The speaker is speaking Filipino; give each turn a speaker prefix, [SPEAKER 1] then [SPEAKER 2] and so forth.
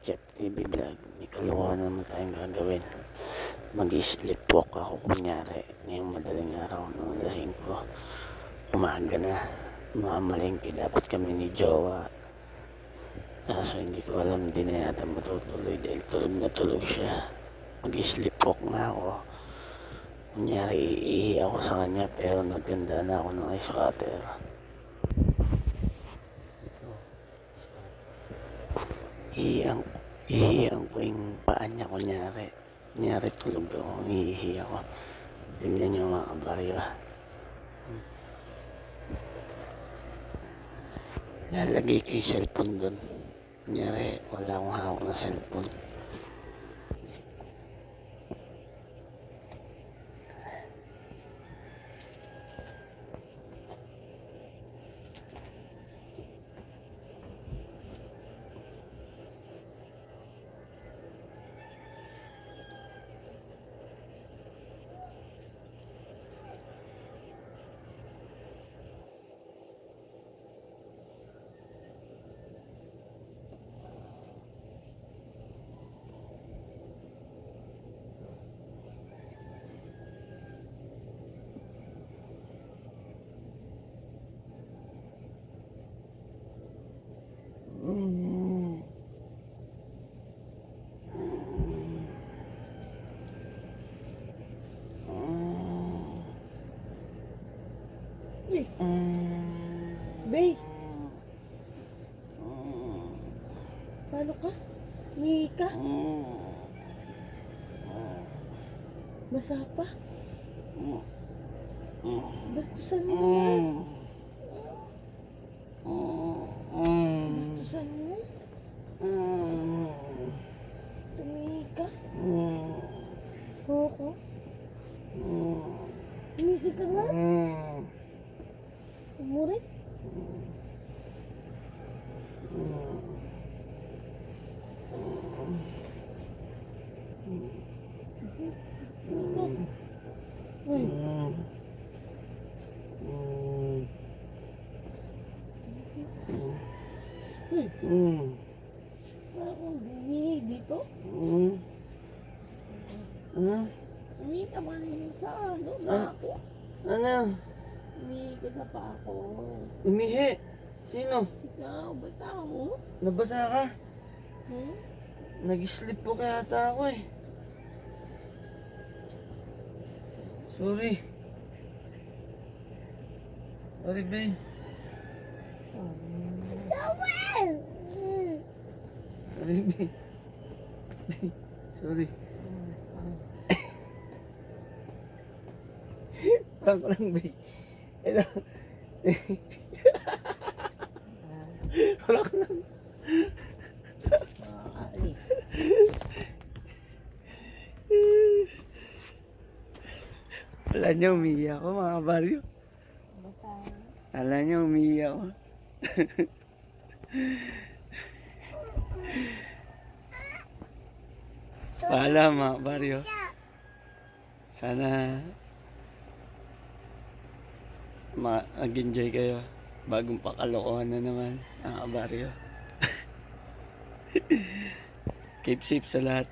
[SPEAKER 1] Jeff TV Vlog. May kalokohan naman tayong gagawin. Mag-sleepwalk ako kunyari. Ngayong madaling araw ng lasing ko. Umaga na. Mamalengke dapat kami ni Jowa. Kaso hindi ko alam, din na yata matutuloy dahil tulog na tulog siya. Mag-sleepwalk na ako. Kunyari iihi ako sa kanya pero naganda na ako ng ice water. Ihiyan ko yung paa niya kunyari tulog ako, ihihi ako. Tingnan niyo mga kabaryo. Lalagay ko yung cellphone doon. Kunyari wala akong hawak na cellphone.
[SPEAKER 2] Bay, paano ka? Umihi ka? Basa pa? Bastusan mo yan. Bastusan mo? Tumihi ka? Oo. Umisi ka nga? Umurit? Uy. Parang bumihi dito? Umihi ka ba sa doon na ako?
[SPEAKER 1] Ano?
[SPEAKER 2] Umihi ka sa pa ako.
[SPEAKER 1] Umihi? Sino?
[SPEAKER 2] Ikaw, basa mo?
[SPEAKER 1] Nabasa ka? Nag-sleep po kaya ata ako eh. Sorry. Sorry, babe. Sorry, babe. Sorry. Prank ko lang, babe. Ito. Prank ko lang.
[SPEAKER 2] Alis.
[SPEAKER 1] Wala niya, umiiyak ako mga baryo.
[SPEAKER 2] Basa.
[SPEAKER 1] Wala niya, umiiyak ako. Paalam mga baryo. Sana mag-enjoy kayo. Bagong pakalokohan na naman mga baryo. Keep safe sa lahat.